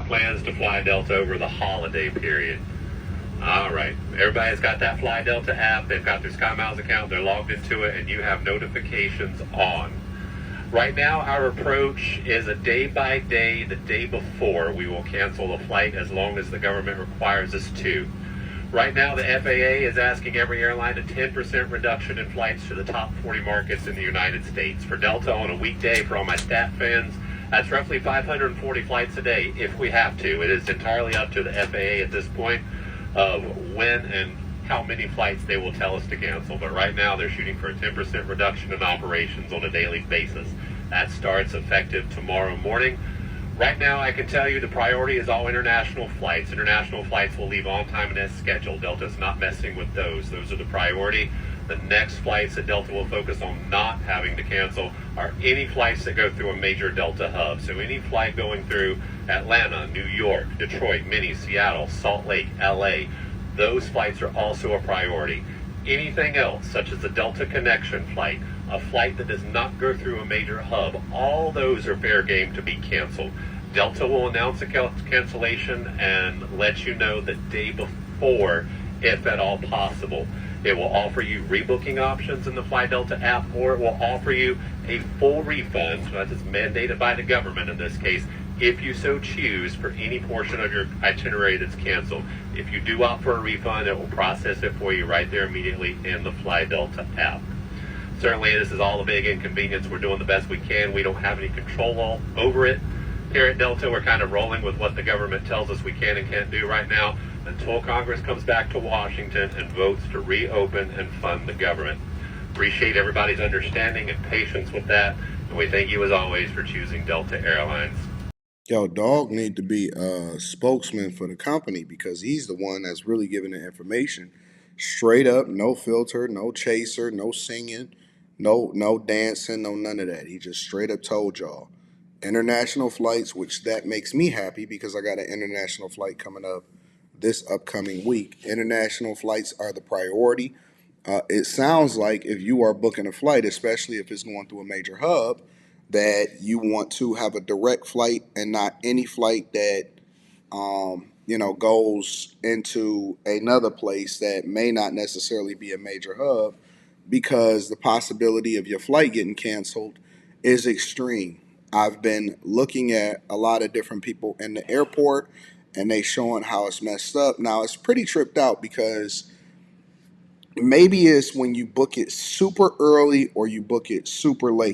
plans to fly Delta over the holiday period. All right. Everybody's got that Fly Delta app. They've got their SkyMiles account. They're logged into it, and you have notifications on. Right now, our approach is a day by day. The day before, we will cancel the flight as long as the government requires us to. Right now, the FAA is asking every airline a 10% reduction in flights to the top 40 markets in the United States. For Delta on a weekday, for all my stat fans, that's roughly 540 flights a day if we have to. It is entirely up to the FAA at this point of when and how many flights they will tell us to cancel. But right now, they're shooting for a 10% reduction in operations on a daily basis. That starts effective tomorrow morning. Right now, I can tell you the priority is all international flights. International flights will leave on time and as scheduled. Delta's not messing with those. Those are the priority. The next flights that Delta will focus on not having to cancel are any flights that go through a major Delta hub. So any flight going through Atlanta, New York, Detroit, Minneapolis, Seattle, Salt Lake, LA, those flights are also a priority. Anything else, such as the Delta Connection flight, a flight that does not go through a major hub, all those are fair game to be canceled. Delta will announce a cancellation and let you know the day before, if at all possible. It will offer you rebooking options in the Fly Delta app, or it will offer you a full refund, that is mandated by the government in this case, if you so choose, for any portion of your itinerary that's canceled. If you do opt for a refund, it will process it for you right there immediately in the Fly Delta app. Certainly, this is all a big inconvenience. We're doing the best we can. We don't have any control over it. Here at Delta, we're kind of rolling with what the government tells us we can and can't do right now until Congress comes back to Washington and votes to reopen and fund the government. Appreciate everybody's understanding and patience with that, and we thank you as always for choosing Delta Airlines. Yo, Dog need to be a spokesman for the company because he's the one that's really giving the information straight up, no filter, no chaser, no singing, no dancing, no none of that. He just straight up told y'all. International flights, which that makes me happy because I got an international flight coming up this upcoming week. International flights are the priority. It sounds like if you are booking a flight, especially if it's going through a major hub, that you want to have a direct flight and not any flight that goes into another place that may not necessarily be a major hub, because the possibility of your flight getting canceled is extreme. I've been looking at a lot of different people in the airport and they showing how it's messed up. Now it's pretty tripped out because maybe it's when you book it super early or you book it super late.